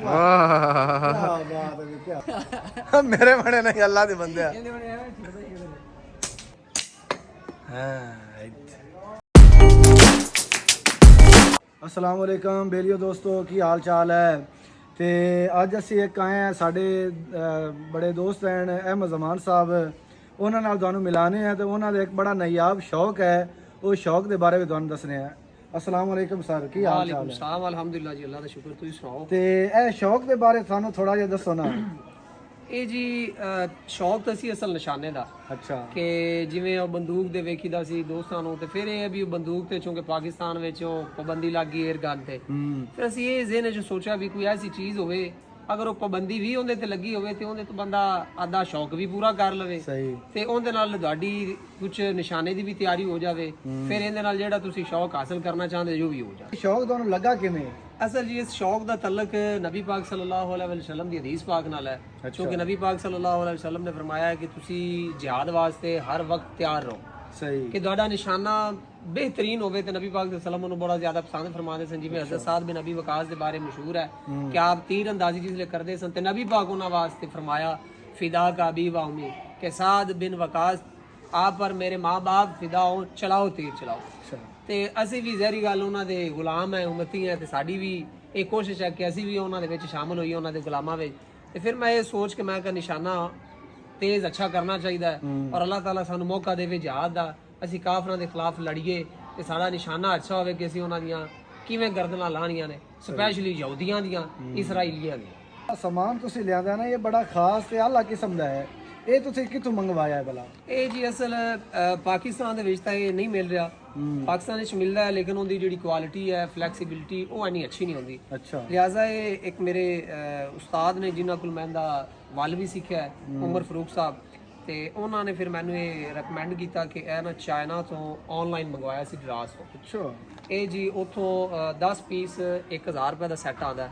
ਵਾਹ ਕੀ ਬਾਤ ਹੈ ਕੀ ਮੇਰੇ ਬਣੇ ਨੇ ਅੱਲਾ ਦੇ ਬੰਦੇ ਆ अस्सलाम वालेकुम बेलियो दोस्तों की हाल चाल है तो अज असी एक आए हैं साढ़े बड़े दोस्त हैं अहमद ज़मान साहब उन्होंने नाल तुहानू मिलाने हैं तो उन्होंने एक बड़ा नायाब शौक है उस शौक के बारे में तुहानू दसने हैं। अस्सलाम वालेकुम सर की हाल चाल है? अल्हम्दुलिल्लाह जी अल्लाह दा शुक्र तुसीं सुनाओ। तो यह शौक के बारे थानू थोड़ा जिहा दसो ना। ਇਹ ਜੀ ਸ਼ੌਕ ਤਾਂ ਸੀ ਅਸਲ ਨਿਸ਼ਾਨੇ ਦਾ अच्छा ਕਿ ਜਿਵੇਂ ਉਹ ਬੰਦੂਕ ਦੇ ਵੇਖੀਦਾ ਸੀ ਦੋਸਤਾਂ ਨੂੰ ਤੇ ਫਿਰ ਇਹ ਹੈ ਵੀ ਉਹ ਬੰਦੂਕ ਤੇ ਚੁੰਕੇ ਪਾਕਿਸਤਾਨ ਵਿੱਚ ਉਹ ਪਾਬੰਦੀ ਲੱਗ ਗਈ 에ਅਰ ਗਨ ਤੇ ਫਿਰ ਅਸੀਂ ਇਹ ਜ਼ਿਹਨ 'ਚ ਸੋਚਿਆ ਵੀ ਕੋਈ ਐਸੀ ਚੀਜ਼ ਹੋਵੇ ਅਗਰ ਉਹ ਪਾਬੰਦੀ ਵੀ ਉਹਦੇ ਤੇ ਲੱਗੀ ਹੋਵੇ ਤੇ ਉਹਦੇ ਤੋਂ ਬੰਦਾ ਆਦਾ ਸ਼ੌਕ ਵੀ ਪੂਰਾ ਕਰ ਲਵੇ सही ਤੇ ਉਹਦੇ ਨਾਲ ਤੁਹਾਡੀ ਕੁਝ ਨਿਸ਼ਾਨੇ ਦੀ ਵੀ ਤਿਆਰੀ ਹੋ ਜਾਵੇ ਫਿਰ ਇਹਦੇ ਨਾਲ ਜਿਹੜਾ ਤੁਸੀਂ ਸ਼ੌਕ ਹਾਸਲ ਕਰਨਾ ਚਾਹੁੰਦੇ ਜੋ ਵੀ ਹੋ ਜਾਵੇ। शौक तुहानू लगा किवें? ਅਸਲ ਜੀ ਇਸ ਸ਼ੌਕ ਦਾ ਤਲਕ ਨਬੀ ਪਾਕ ਸੱਲੱਲਾਹੁ ਅਲੈਹਿ ਵਸੱਲਮ ਦੀ ਹਦੀਸ ਪਾਕ ਨਾਲ ਹੈ ਕਿਉਂਕਿ ਨਬੀ ਪਾਕ ਸੱਲੱਲਾਹੁ ਅਲੈਹਿ ਵਸੱਲਮ ਨੇ ਫਰਮਾਇਆ ਹੈ ਕਿ ਤੁਸੀਂ ਜਿਹਾਦ ਵਾਸਤੇ ਹਰ ਵਕਤ ਤਿਆਰ ਰਹੋ सही ਕਿ ਤੁਹਾਡਾ ਨਿਸ਼ਾਨਾ ਬਿਹਤਰੀਨ ਹੋਵੇ ਤੇ ਨਬੀ ਪਾਕ ਸੱਲੱਲਾਹੁ ਉਹਨੂੰ ਬੜਾ ਜ਼ਿਆਦਾ ਪਸੰਦ ਫਰਮਾਉਂਦੇ ਸਨ। ਜਿਵੇਂ ਹਜ਼ਰਤ ਸਾਦ ਬਿਨ ਨਬੀ ਵਕਾਸ ਦੇ ਬਾਰੇ ਮਸ਼ਹੂਰ ਹੈ ਕਿ ਆਪ ਤੀਰ ਅੰਦਾਜ਼ੀ ਜਿਸਲੇ ਕਰਦੇ ਸਨ ਤੇ ਨਬੀ ਪਾਕ ਉਹਨਾਂ ਵਾਸਤੇ ਫਰਮਾਇਆ ਫਿਦਾ ਕਾ ਅਬੀ व उम्मी ਕਿ ਸਾਦ ਬਿਨ ਵਕਾਸ ਆਪ ਪਰ ਮੇਰੇ ਮਾਂ ਬਾਪ ਫਿਦਾ ਹੋ ਚਲਾਓ ਤੀਰ ਚਲਾਓ। ਤੇ ਅਸੀਂ ਵੀ ਜ਼ਹਿਰੀ ਗੱਲ ਉਹਨਾਂ ਦੇ ਗੁਲਾਮ ਹੈ ਉਮਤੀ ਹੈ ਤੇ ਸਾਡੀ ਵੀ ਇਹ ਕੋਸ਼ਿਸ਼ ਹੈ ਕਿ ਅਸੀਂ ਵੀ ਉਹਨਾਂ ਦੇ ਵਿੱਚ ਸ਼ਾਮਲ ਹੋਈਏ ਉਹਨਾਂ ਦੇ ਗੁਲਾਮਾਂ ਵਿੱਚ। ਤੇ ਫਿਰ ਮੈਂ ਇਹ ਸੋਚ ਕੇ ਮੈਂ ਕਿ ਨਿਸ਼ਾਨਾ ਤੇਜ਼ ਅੱਛਾ ਕਰਨਾ ਚਾਹੀਦਾ ਹੈ ਔਰ ਅੱਲਾਹ ਤਾਲਾ ਸਾਨੂੰ ਮੌਕਾ ਦੇਵੇ ਜਿਹਾਦ ਦਾ ਅਸੀਂ ਕਾਫਰਾਂ ਦੇ ਖਿਲਾਫ ਲੜੀਏ ਤੇ ਸਾਡਾ ਨਿਸ਼ਾਨਾ ਅੱਛਾ ਹੋਵੇ ਕਿ ਅਸੀਂ ਉਹਨਾਂ ਦੀਆਂ ਕਿਵੇਂ ਗਰਦਨਾਂ ਲਾਣੀਆਂ ਨੇ ਸਪੈਸ਼ਲੀ ਯਹੂਦੀਆਂ ਦੀਆਂ ਇਸਰਾਈਲੀਆਂ ਦੀਆਂ। ਸਮਾਨ ਤੁਸੀਂ ਲਿਆਂਦਾ ਨਾ ਇਹ ਬੜਾ ਖਾਸ ਤੇ ਆਲਾ ਕਿਸਮ ਦਾ ਹੈ ਇਹ ਤੁਸੀਂ ਕਿੱਥੋਂ ਮੰਗਵਾਇਆ ਹੈ ਭਲਾ? ਇਹ ਜੀ ਅਸਲ ਪਾਕਿਸਤਾਨ ਦੇ ਵਿੱਚ ਤਾਂ ਇਹ ਨਹੀਂ ਮਿਲ ਰਿਹਾ ਪਾਕਿਸਤਾਨ ਵਿੱਚ ਮਿਲਦਾ ਹੈ ਲੇਕਿਨ ਉਹਦੀ ਜਿਹੜੀ ਕੁਆਲਿਟੀ ਹੈ ਫਲੈਕਸੀਬਿਲਿਟੀ ਉਹ ਇੰਨੀ ਅੱਛੀ ਨਹੀਂ ਹੁੰਦੀ। ਅੱਛਾ ਲਿਹਾਜ਼ਾ ਇਹ ਇੱਕ ਮੇਰੇ ਉਸਤਾਦ ਨੇ ਜਿਨ੍ਹਾਂ ਕੋਲ ਮੈਂ ਦਾ ਵੱਲ ਵੀ ਸਿੱਖਿਆ ਹੈ ਉਮਰ ਫਰੂਕ ਸਾਹਿਬ ਤੇ ਉਹਨਾਂ ਨੇ ਫਿਰ ਮੈਨੂੰ ਇਹ ਰეკਮੈਂਡ ਕੀਤਾ ਕਿ ਇਹ ਨਾ ਚਾਈਨਾ ਤੋਂ ਆਨਲਾਈਨ ਮੰਗਵਾਇਆ ਸੀ ਡਰਾਸ ਤੋਂ। ਅੱਛਾ ਇਹ ਜੀ ਉਥੋਂ 10 ਪੀਸ 1000 ਰੁਪਏ ਦਾ ਸੈੱਟ ਆਉਂਦਾ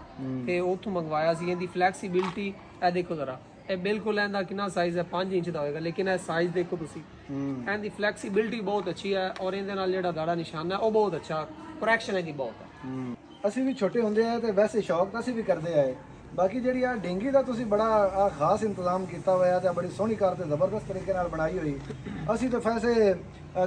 ਤੇ ਉਥੋਂ ਮੰਗਵਾਇਆ ਸੀ। ਇਹਦੀ ਫਲੈਕਸੀਬਿਲਿਟੀ ਇਹ ਦੇਖੋ ਜ਼ਰਾ ਇਹ ਬਿਲਕੁਲ ਇਹਦਾ ਕਿੰਨਾ ਸਾਈਜ਼ ਹੈ 5 ਇੰਚ ਦਾ ਹੋਏਗਾ ਲੇਕਿਨ ਇਹ ਸਾਈਜ਼ ਦੇਖੋ ਤੁਸੀਂ ਇਹਦੀ ਫਲੈਕਸੀਬਿਲਿਟੀ ਬਹੁਤ ਅੱਛੀ ਹੈ ਔਰ ਇਹਦੇ ਨਾਲ ਜਿਹੜਾ ਦਾੜਾ ਨਿਸ਼ਾਨਾ ਹੈ ਉਹ ਬਹੁਤ ਅੱਛਾ ਕਰੈਕਸ਼ਨ ਇਹਦੀ ਬਹੁਤ ਹੈ। ਅਸੀਂ ਵੀ ਛੋਟੇ ਹੁੰਦੇ ਆ ਤੇ ਵੈਸੇ ਸ਼ੌਕ ਤਾਂ ਅਸੀਂ ਵੀ ਕਰਦੇ ਆਏ ਬਾਕੀ ਜਿਹੜੀ ਆ ਡੇਂਗੀ ਦਾ ਤੁਸੀਂ ਬੜਾ ਆ ਖਾਸ ਇੰਤਜ਼ਾਮ ਕੀਤਾ ਹੋਇਆ ਤੇ ਬੜੀ ਸੋਹਣੀ ਕਾਰ ਤੇ ਜ਼ਬਰਦਸਤ ਤਰੀਕੇ ਨਾਲ ਬਣਾਈ ਹੋਈ। ਅਸੀਂ ਤਾਂ ਵੈਸੇ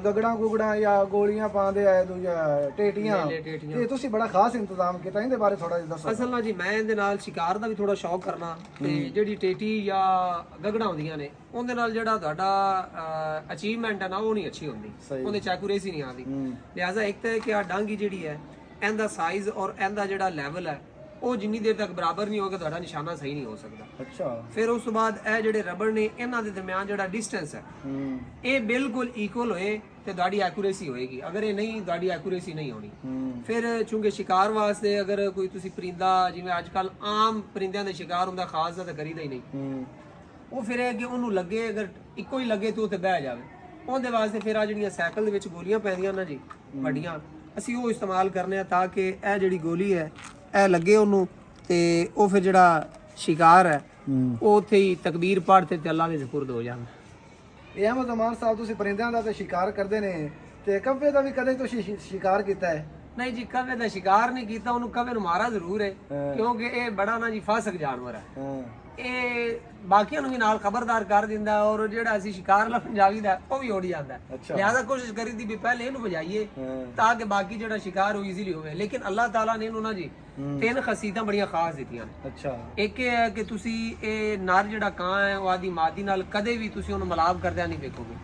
ਗਗੜਾਂ ਗੁਗੜਾਂ ਜਾਂ ਗੋਲੀਆਂ ਪਾਉਂਦੇ ਆਏ ਦੂਜਾ ਟੇਟੀਆਂ ਤੇ ਤੁਸੀਂ ਬੜਾ ਖਾਸ ਇੰਤਜ਼ਾਮ ਕੀਤਾ ਇਹਦੇ ਬਾਰੇ ਥੋੜਾ ਜਿਹਾ ਦੱਸੋ। ਅਸਲ ਨਾਲ ਜੀ ਮੈਂ ਇਹਦੇ ਨਾਲ ਸ਼ਿਕਾਰ ਦਾ ਵੀ ਥੋੜਾ ਸ਼ੌਕ ਕਰਨਾ ਤੇ ਜਿਹੜੀ ਟੇਟੀ ਜਾਂ ਗਗੜਾਂ ਹੁੰਦੀਆਂ ਨੇ ਉਹਦੇ ਨਾਲ ਜਿਹੜਾ ਤੁਹਾਡਾ ਅਚੀਵਮੈਂਟ ਹੈ ਨਾ ਉਹ ਨਹੀਂ ਅੱਛੀ ਹੁੰਦੀ ਉਹਦੇ ਚ ਐਕੂਰੇਸੀ ਨਹੀਂ ਆਉਂਦੀ। ਲਿਹਾਜ਼ਾ ਇੱਕ ਤਾਂ ਕਿ ਆ ਡਾਂਗੀ ਜਿਹੜੀ ਹੈ ਇਹਦਾ ਸਾਈਜ਼ ਔਰ ਇਹਦਾ ਜਿਹੜਾ ਲੈਵਲ ਹੈ ਉਹ ਜਿੰਨੀ ਦੇਰ ਤੱਕ ਬਰਾਬਰ ਨਹੀਂ ਹੋਗਾ ਤੁਹਾਡਾ ਨਿਸ਼ਾਨਾ ਸਹੀ ਨਹੀਂ ਹੋ ਸਕਦਾ। ਅੱਛਾ ਫਿਰ ਉਸ ਤੋਂ ਬਾਅਦ ਇਹ ਜਿਹੜੇ ਰਬੜ ਨੇ ਇਹਨਾਂ ਦੇ ਦਰਮਿਆਨ ਜਿਹੜਾ ਡਿਸਟੈਂਸ ਹੈ ਇਹ ਬਿਲਕੁਲ ਇਕੁਅਲ ਹੋਏ ਤੇ ਤੁਹਾਡੀ ਐਕੂਰੇਸੀ ਹੋਏਗੀ ਅਗਰ ਇਹ ਨਹੀਂ ਤੁਹਾਡੀ ਐਕੂਰੇਸੀ ਨਹੀਂ ਹੋਣੀ। ਫਿਰ ਚੁੰਗੇ ਸ਼ਿਕਾਰ ਵਾਸਤੇ ਅਗਰ ਕੋਈ ਤੁਸੀਂ ਪਰਿੰਦਾ ਜਿਵੇਂ ਅੱਜ ਕੱਲ ਆਮ ਪਰਿੰਦਿਆਂ ਦੇ ਸ਼ਿਕਾਰ ਹੁੰਦਾ ਖਾਸ ਦਾ ਤਾਂ ਕਰੀਦਾ ਹੀ ਨਹੀਂ ਉਹ ਫਿਰ ਇਹ ਕਿ ਉਹਨੂੰ ਲੱਗੇ ਅਗਰ ਇੱਕੋ ਹੀ ਲੱਗੇ ਤੇ ਉਹ ਤੇ ਬਹਿ ਜਾਵੇ ਉਹਦੇ ਵਾਸਤੇ ਫਿਰ ਆ ਜਿਹੜੀਆਂ ਸਾਈਕਲ ਦੇ ਵਿੱਚ ਗੋਲੀਆਂ ਪੈਂਦੀਆਂ ਨਾ ਜੀ ਵੱਡੀਆਂ ਅਸੀਂ ਉਹ ਇਸਤੇਮਾਲ ਕਰਨੇ ਆ ਤਾਂ ਕਿ ਇਹ ਜਿਹੜੀ ਗੋਲੀ ਹੈ ਇਹ ਲੱਗੇ ਉਹਨੂੰ ਤੇ ਉਹ ਫਿਰ ਜਿਹੜਾ ਸ਼ਿਕਾਰ ਹੈ ਉਹ ਉੱਥੇ ਹੀ ਤਕਬੀਰ ਪੜ੍ਹ ਤੇ ਅੱਲਾ ਦੇ ਸਪੁਰਦ ਹੋ ਜਾਂਦਾ। ਇਹ ਅਹਿਮਦ ਜ਼ਮਾਨ ਸਾਹਿਬ ਤੁਸੀਂ ਪਰਿੰਦਿਆਂ ਦਾ ਤੇ ਸ਼ਿਕਾਰ ਕਰਦੇ ਨੇ ਤੇ ਕਵੇ ਦਾ ਵੀ ਕਦੇ ਤੁਸੀਂ ਸ਼ਿਕਾਰ ਕੀਤਾ ਹੈ? ਨਹੀਂ ਜੀ ਕਵੇ ਦਾ ਸ਼ਿਕਾਰ ਨਹੀਂ ਕੀਤਾ ਉਹਨੂੰ ਕਵੇ ਨੂੰ ਮਾਰਾ ਜ਼ਰੂਰ ਹੈ ਕਿਉਂਕਿ ਇਹ ਬੜਾ ਨਾ ਜੀ ਫਾਸਕ ਜਾਨਵਰ ਹੈ ਇਹ ਬਾਕੀਆਂ ਨੂੰ ਵੀ ਨਾਲ ਖਬਰਦਾਰ ਕਰ ਦਿੰਦਾ ਔਰ ਜਿਹੜਾ ਅਸੀਂ ਸ਼ਿਕਾਰ ਲਾ ਪੰਜਾਬੀ ਦਾ ਉਹ ਵੀ ਉੜ ਜਾਂਦਾ। ਲਿਹਾਜ਼ਾ ਕੋਸ਼ਿਸ਼ ਕਰੀਦੀ ਵੀ ਪਹਿਲੇ ਇਹਨੂੰ ਵਜਾਈਏ ਤਾਂ ਕਿ ਬਾਕੀ ਜਿਹੜਾ ਸ਼ਿਕਾਰ ਉਹ ਈਜ਼ੀਲੀ ਹੋਵੇ ਲੇਕਿਨ ਅੱਲਾਹ ਤਾਲਾ ਨੇ ਇਹਨੂੰ ਨਾ ਜੀ 3 ਖਸੀਤਾਂ ਬੜੀਆਂ ਖਾਸ ਦਿੱਤੀਆਂ ਨੇ। ਅੱਛਾ ਇੱਕ ਇਹ ਹੈ ਕਿ ਤੁਸੀਂ ਇਹ ਨਰ ਜਿਹੜਾ ਕਾਂ ਹੈ ਉਹ ਆਦੀ ਮਾਦੀ ਨਾਲ ਕਦੇ ਵੀ ਤੁਸੀਂ ਉਹਨੂੰ ਮਿਲਾਪ ਕਰਦਿਆਂ ਨਹੀਂ ਵੇਖੋਗੇ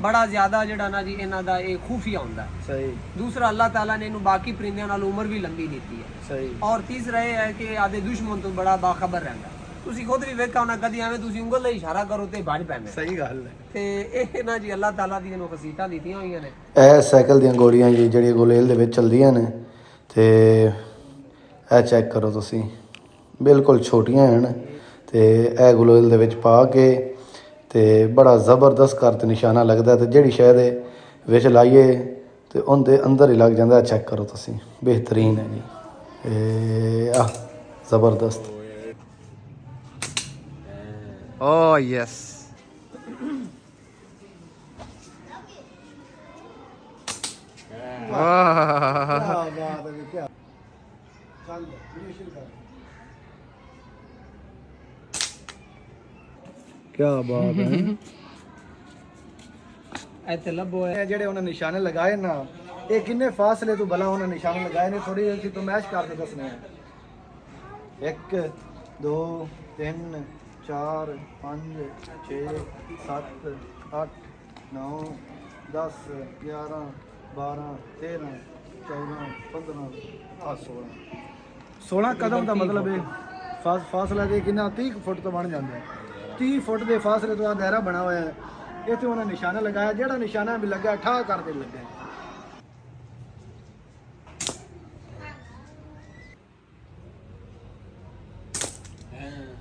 ਬੜਾ ਜ਼ਿਆਦਾ ਜਿਹੜਾ ਨਾ ਜੀ ਇਹਨਾਂ ਦਾ ਇਹ ਖੂਫੀਆ ਹੁੰਦਾ ਸਹੀ। ਦੂਸਰਾ ਅੱਲਾਹ ਤਾਲਾ ਨੇ ਇਹਨੂੰ ਬਾਕੀ ਪਰਿੰਦਿਆਂ ਨਾਲ ਉਮਰ ਵੀ ਲੰਬੀ ਦਿੱਤੀ ਹੈ ਸਹੀ। ਔਰ ਤੀਸਰਾ ਇਹ ਹੈ ਕਿ ਆਦੇ ਦੁਸ਼ਮਣ ਤੋਂ ਬੜਾ ਬਾਖਬਰ ਰਹਿੰਦਾ ਤੁਸੀਂ ਖੁਦ ਵੀ ਵੇਖਾ ਹੋਣਾ ਕਦੀ ਐਵੇਂ ਤੁਸੀਂ ਉਂਗਲ ਨਾਲ ਇਸ਼ਾਰਾ ਕਰੋ ਤੇ ਭੱਜ ਪੈਂਦੇ। ਸਹੀ ਗੱਲ ਹੈ। ਤੇ ਇਹ ਨਾ ਜੀ ਅੱਲਾਹ ਤਾਲਾ ਦੀਆਂ ਨੂੰ ਖਸੀਤਾਂ ਦਿੱਤੀਆਂ ਹੋਈਆਂ ਨੇ। ਇਹ ਸਾਈਕਲ ਦੀਆਂ ਗੋਲੀਆਂ ਜੀ ਜਿਹੜੀਆਂ ਗੁਲੇਲ ਦੇ ਵਿੱਚ ਚੱਲਦੀਆਂ ਨੇ ਤੇ ਇਹ ਚੈੱਕ ਕਰੋ ਤੁਸੀਂ ਬਿਲਕੁਲ ਛੋਟੀਆਂ ਹਨ ਤੇ ਇਹ ਗੁਲੇਲ ਦੇ ਵਿੱਚ ਪਾ ਕੇ ਤੇ ਬੜਾ ਜ਼ਬਰਦਸਤ ਕਰ ਤੇ ਨਿਸ਼ਾਨਾ ਲੱਗਦਾ ਤੇ ਜਿਹੜੀ ਸ਼ੈ ਦੇ ਵਿੱਚ ਲਾਈਏ ਤੇ ਉਹਦੇ ਅੰਦਰ ਹੀ ਲੱਗ ਜਾਂਦਾ। ਚੈੱਕ ਕਰੋ ਤੁਸੀਂ ਬਿਹਤਰੀਨ ਹੈ ਜੀ ਇਹ ਜ਼ਬਰਦਸਤ। Oh yes. क्या बात है क्या चल वीडियो शुरू कर। ਕੀ ਬਾਤ ਹੈ। ਇੱਥੇ ਲੱਭੋ ਇਹ ਜਿਹੜੇ ਉਹਨਾਂ ਨਿਸ਼ਾਨੇ ਲਗਾਏ ਨਾ, ਇਹ ਕਿੰਨੇ ਫਾਸਲੇ ਤੋਂ ਭਲਾ ਉਹਨਾਂ ਨਿਸ਼ਾਨੇ ਲਗਾਏ ਨੇ, ਥੋੜੀ ਜਿਹੀ ਤੋਂ ਮੈਚ ਕਰਕੇ ਦੱਸਣੇ ਆ। 1 2 3 4 5 6 7 8 9 10 11 12 13 14 15 16 ਕਦਮ ਦਾ ਮਤਲਬ ਹੈ ਫਾਸਲਾ ਦੇ ਕਿੰਨਾ 30 ਫੁੱਟ ਤੋਂ ਬਣ ਜਾਂਦਾ ਹੈ। 30 ਫੁੱਟ ਦੇ ਫਾਸਲੇ ਤੋਂ ਆ ਦਾਇਰਾ ਬਣਾ ਹੋਇਆ ਹੈ। ਇੱਥੇ ਉਹਨਾਂ ਨਿਸ਼ਾਨਾ ਲਗਾਇਆ, ਜਿਹੜਾ ਨਿਸ਼ਾਨਾ ਵੀ ਲੱਗਾ ਠਾ ਕਰਦੇ ਲੱਗੇ।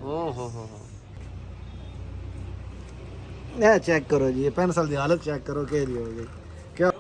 ਓ ਹੋ ਇਹ ਚੈੱਕ ਕਰੋ ਜੀ, ਇਹ ਪੈਨਸਲ ਦੀ ਹਾਲਤ ਚੈੱਕ ਕਰੋ ਕਿ ਜੀ ਹੋ ਗਈ ਕਿਆ।